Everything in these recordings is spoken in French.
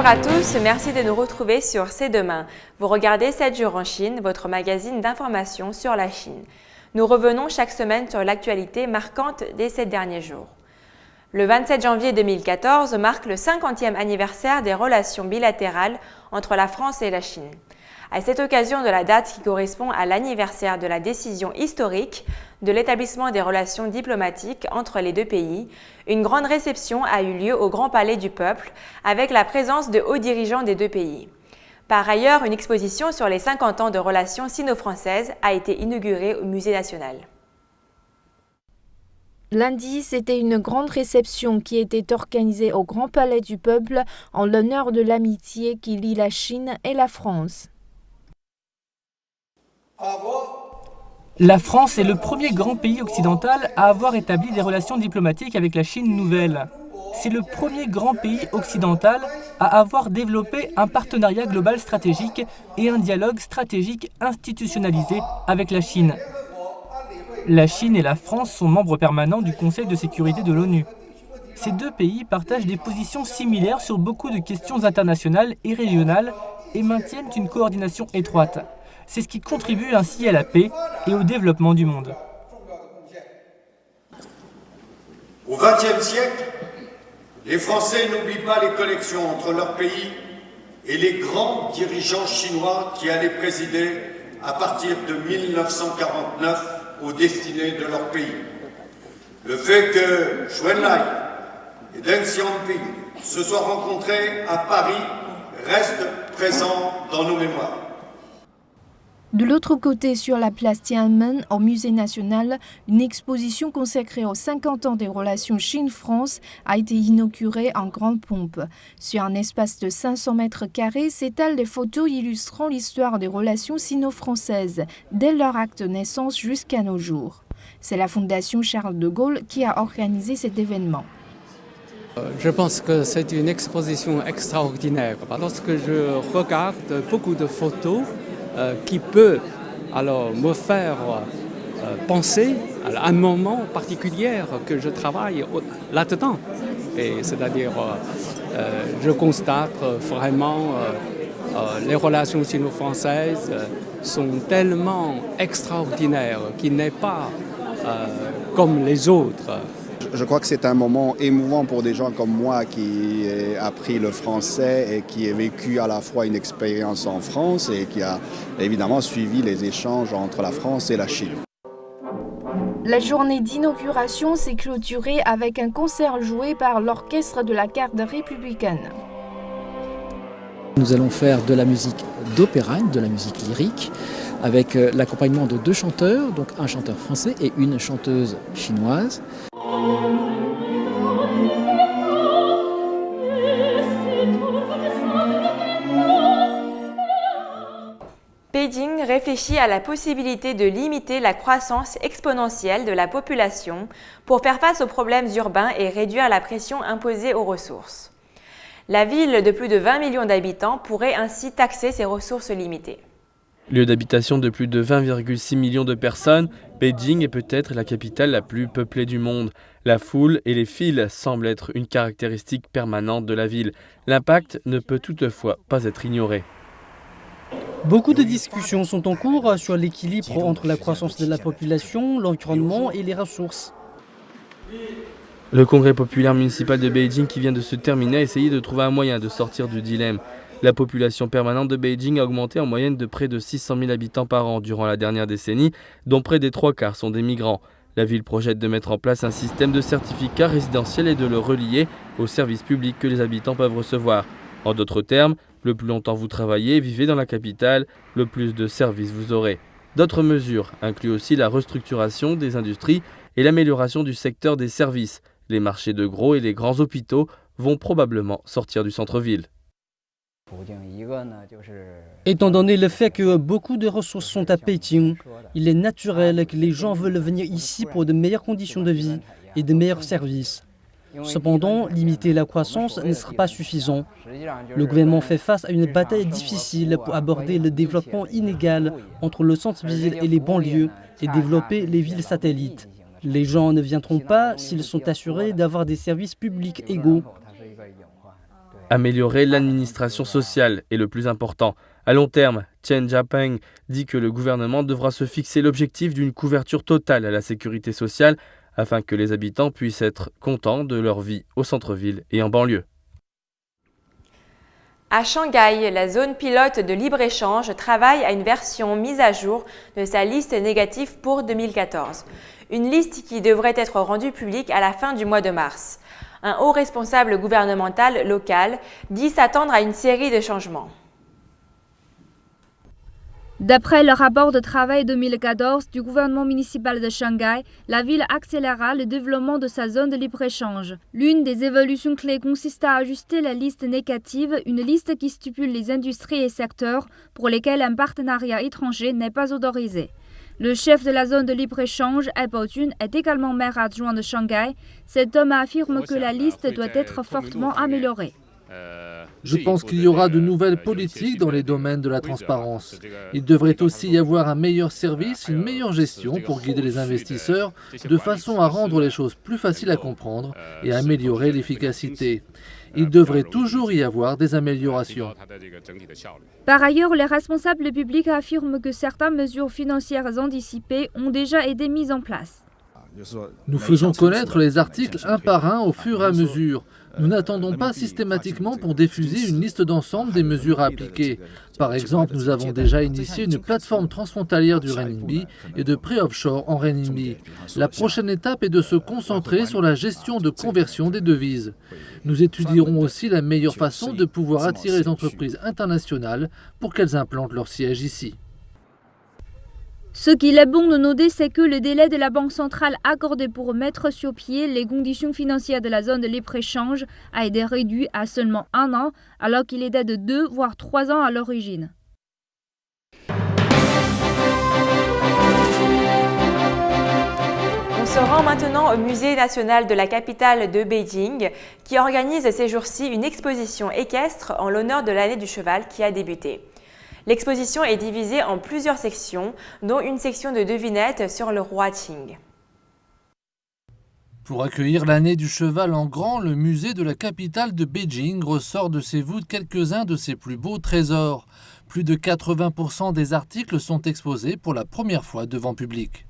Bonjour à tous, merci de nous retrouver sur C'est demain. Vous regardez 7 jours en Chine, votre magazine d'information sur la Chine. Nous revenons chaque semaine sur l'actualité marquante des 7 derniers jours. Le 27 janvier 2014 marque le 50e anniversaire des relations bilatérales entre la France et la Chine. À cette occasion de la date qui correspond à l'anniversaire de la décision historique de l'établissement des relations diplomatiques entre les deux pays, une grande réception a eu lieu au Grand Palais du Peuple avec la présence de hauts dirigeants des deux pays. Par ailleurs, une exposition sur les 50 ans de relations sino-françaises a été inaugurée au Musée national. Lundi, c'était une grande réception qui était organisée au Grand Palais du Peuple en l'honneur de l'amitié qui lie la Chine et la France. La France est le premier grand pays occidental à avoir établi des relations diplomatiques avec la Chine nouvelle. C'est le premier grand pays occidental à avoir développé un partenariat global stratégique et un dialogue stratégique institutionnalisé avec la Chine. La Chine et la France sont membres permanents du Conseil de sécurité de l'ONU. Ces deux pays partagent des positions similaires sur beaucoup de questions internationales et régionales et maintiennent une coordination étroite. C'est ce qui contribue ainsi à la paix et au développement du monde. Au XXe siècle, les Français n'oublient pas les connexions entre leur pays et les grands dirigeants chinois qui allaient présider à partir de 1949 aux destinées de leur pays. Le fait que Zhou Enlai et Deng Xiaoping se soient rencontrés à Paris reste présent dans nos mémoires. De l'autre côté, sur la place Tiananmen, au Musée national, une exposition consacrée aux 50 ans des relations Chine-France a été inaugurée en grande pompe. Sur un espace de 500 mètres carrés s'étalent des photos illustrant l'histoire des relations sino-françaises, dès leur acte de naissance jusqu'à nos jours. C'est la Fondation Charles de Gaulle qui a organisé cet événement. Je pense que c'est une exposition extraordinaire. Lorsque je regarde beaucoup de photos, qui peut alors me faire penser à un moment particulier que je travaille là-dedans. Et c'est-à-dire, je constate vraiment les relations sino-françaises sont tellement extraordinaires qu'il n'est pas comme les autres. Je crois que c'est un moment émouvant pour des gens comme moi qui a appris le français et qui a vécu à la fois une expérience en France et qui a évidemment suivi les échanges entre la France et la Chine. La journée d'inauguration s'est clôturée avec un concert joué par l'orchestre de la garde républicaine. Nous allons faire de la musique d'opéra, de la musique lyrique, avec l'accompagnement de 2 chanteurs, donc un chanteur français et une chanteuse chinoise. Beijing réfléchit à la possibilité de limiter la croissance exponentielle de la population pour faire face aux problèmes urbains et réduire la pression imposée aux ressources. La ville de plus de 20 millions d'habitants pourrait ainsi taxer ses ressources limitées. Lieu d'habitation de plus de 20,6 millions de personnes, Beijing est peut-être la capitale la plus peuplée du monde. La foule et les files semblent être une caractéristique permanente de la ville. L'impact ne peut toutefois pas être ignoré. Beaucoup de discussions sont en cours sur l'équilibre entre la croissance de la population, l'environnement et les ressources. Le congrès populaire municipal de Beijing qui vient de se terminer a essayé de trouver un moyen de sortir du dilemme. La population permanente de Beijing a augmenté en moyenne de près de 600 000 habitants par an durant la dernière décennie, dont près des 3/4 sont des migrants. La ville projette de mettre en place un système de certificats résidentiels et de le relier aux services publics que les habitants peuvent recevoir. En d'autres termes, le plus longtemps vous travaillez et vivez dans la capitale, le plus de services vous aurez. D'autres mesures incluent aussi la restructuration des industries et l'amélioration du secteur des services. Les marchés de gros et les grands hôpitaux vont probablement sortir du centre-ville. Étant donné le fait que beaucoup de ressources sont à Pékin, il est naturel que les gens veulent venir ici pour de meilleures conditions de vie et de meilleurs services. Cependant, limiter la croissance ne sera pas suffisant. Le gouvernement fait face à une bataille difficile pour aborder le développement inégal entre le centre-ville et les banlieues et développer les villes satellites. Les gens ne viendront pas s'ils sont assurés d'avoir des services publics égaux. Améliorer l'administration sociale est le plus important. À long terme, Chen Jiaping dit que le gouvernement devra se fixer l'objectif d'une couverture totale à la sécurité sociale afin que les habitants puissent être contents de leur vie au centre-ville et en banlieue. À Shanghai, la zone pilote de libre-échange travaille à une version mise à jour de sa liste négative pour 2014. Une liste qui devrait être rendue publique à la fin du mois de mars. Un haut responsable gouvernemental local dit s'attendre à une série de changements. D'après le rapport de travail 2014 du gouvernement municipal de Shanghai, la ville accélérera le développement de sa zone de libre-échange. L'une des évolutions clés consiste à ajuster la liste négative, une liste qui stipule les industries et secteurs pour lesquels un partenariat étranger n'est pas autorisé. Le chef de la zone de libre-échange, Ai Baojun, est également maire adjoint de Shanghai. Cet homme affirme que la liste doit être fortement améliorée. Je pense qu'il y aura de nouvelles politiques dans les domaines de la transparence. Il devrait aussi y avoir un meilleur service, une meilleure gestion pour guider les investisseurs de façon à rendre les choses plus faciles à comprendre et à améliorer l'efficacité. Il devrait toujours y avoir des améliorations. Par ailleurs, les responsables publics affirment que certaines mesures financières anticipées ont déjà été mises en place. Nous faisons connaître les articles un par un au fur et à mesure. Nous n'attendons pas systématiquement pour diffuser une liste d'ensemble des mesures à appliquer. Par exemple, nous avons déjà initié une plateforme transfrontalière du renminbi et de prêts offshore en renminbi. La prochaine étape est de se concentrer sur la gestion de conversion des devises. Nous étudierons aussi la meilleure façon de pouvoir attirer les entreprises internationales pour qu'elles implantent leur siège ici. Ce qu'il est bon de noter, c'est que le délai de la Banque centrale accordé pour mettre sur pied les conditions financières de la zone de libre-échange a été réduit à seulement 1 an, alors qu'il était de 2 voire 3 ans à l'origine. On se rend maintenant au Musée national de la capitale de Beijing, qui organise ces jours-ci une exposition équestre en l'honneur de l'année du cheval qui a débuté. L'exposition est divisée en plusieurs sections, dont une section de devinettes sur le roi Qing. Pour accueillir l'année du cheval en grand, le musée de la capitale de Beijing ressort de ses voûtes quelques-uns de ses plus beaux trésors. Plus de 80% des articles sont exposés pour la première fois devant public.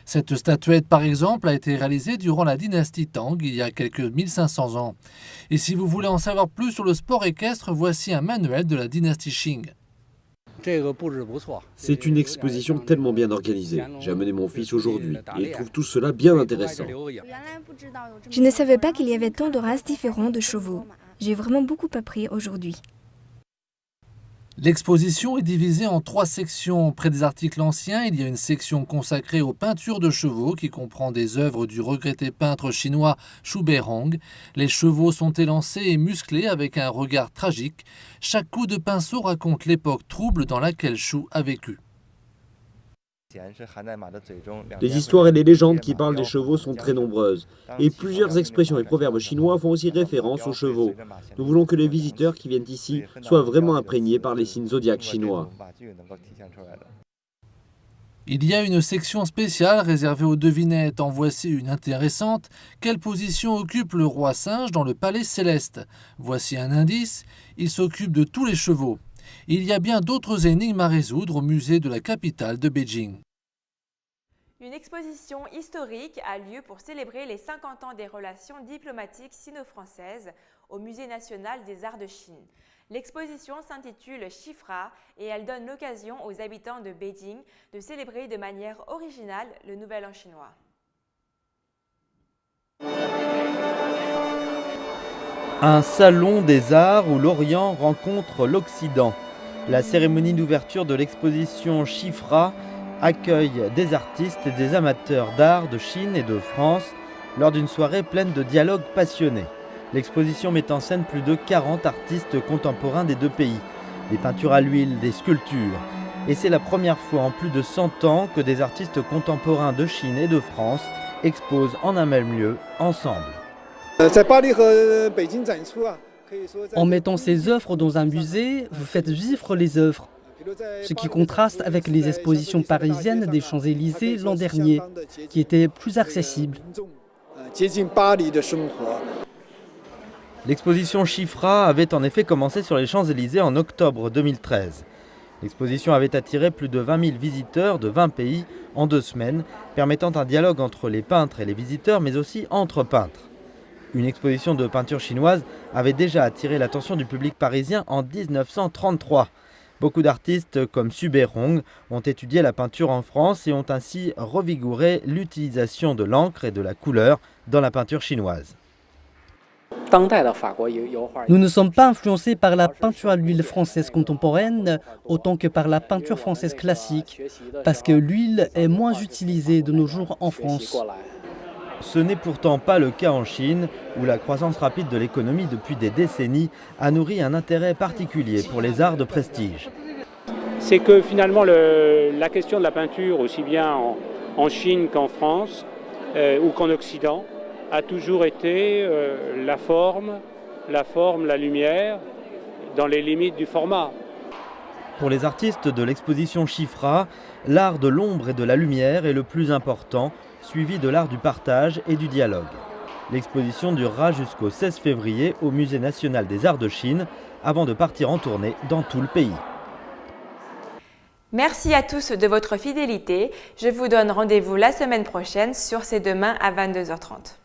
Cette statuette, par exemple, a été réalisée durant la dynastie Tang, il y a quelques 1500 ans. Et si vous voulez en savoir plus sur le sport équestre, voici un manuel de la dynastie Qing. C'est une exposition tellement bien organisée. J'ai amené mon fils aujourd'hui et il trouve tout cela bien intéressant. Je ne savais pas qu'il y avait tant de races différentes de chevaux. J'ai vraiment beaucoup appris aujourd'hui. L'exposition est divisée en 3 sections. Près des articles anciens, il y a une section consacrée aux peintures de chevaux qui comprend des œuvres du regretté peintre chinois Xu Beihong. Les chevaux sont élancés et musclés avec un regard tragique. Chaque coup de pinceau raconte l'époque trouble dans laquelle Xu a vécu. Les histoires et les légendes qui parlent des chevaux sont très nombreuses. Et plusieurs expressions et proverbes chinois font aussi référence aux chevaux. Nous voulons que les visiteurs qui viennent ici soient vraiment imprégnés par les signes zodiaques chinois. Il y a une section spéciale réservée aux devinettes. En voici une intéressante. Quelle position occupe le roi singe dans le palais céleste? Voici un indice. Il s'occupe de tous les chevaux. Il y a bien d'autres énigmes à résoudre au musée de la capitale de Beijing. Une exposition historique a lieu pour célébrer les 50 ans des relations diplomatiques sino-françaises au Musée national des arts de Chine. L'exposition s'intitule Chifra et elle donne l'occasion aux habitants de Beijing de célébrer de manière originale le Nouvel An chinois. Un salon des arts où l'Orient rencontre l'Occident. La cérémonie d'ouverture de l'exposition Chifra accueille des artistes et des amateurs d'art de Chine et de France lors d'une soirée pleine de dialogues passionnés. L'exposition met en scène plus de 40 artistes contemporains des 2 pays, des peintures à l'huile, des sculptures. Et c'est la première fois en plus de 100 ans que des artistes contemporains de Chine et de France exposent en un même lieu, ensemble. En mettant ces œuvres dans un musée, vous faites vivre les œuvres. Ce qui contraste avec les expositions parisiennes des Champs-Élysées l'an dernier, qui étaient plus accessibles. L'exposition Chifra avait en effet commencé sur les Champs-Élysées en octobre 2013. L'exposition avait attiré plus de 20 000 visiteurs de 20 pays en 2 semaines, permettant un dialogue entre les peintres et les visiteurs, mais aussi entre peintres. Une exposition de peinture chinoise avait déjà attiré l'attention du public parisien en 1933. Beaucoup d'artistes comme Su Beirong ont étudié la peinture en France et ont ainsi revigoré l'utilisation de l'encre et de la couleur dans la peinture chinoise. Nous ne sommes pas influencés par la peinture à l'huile française contemporaine autant que par la peinture française classique, parce que l'huile est moins utilisée de nos jours en France. Ce n'est pourtant pas le cas en Chine, où la croissance rapide de l'économie depuis des décennies a nourri un intérêt particulier pour les arts de prestige. C'est que finalement la question de la peinture, aussi bien en Chine qu'en France ou qu'en Occident, a toujours été la forme, la lumière, dans les limites du format. Pour les artistes de l'exposition Chifra, l'art de l'ombre et de la lumière est le plus important, suivi de l'art du partage et du dialogue. L'exposition durera jusqu'au 16 février au Musée national des arts de Chine, avant de partir en tournée dans tout le pays. Merci à tous de votre fidélité. Je vous donne rendez-vous la semaine prochaine sur C'est demain à 22h30.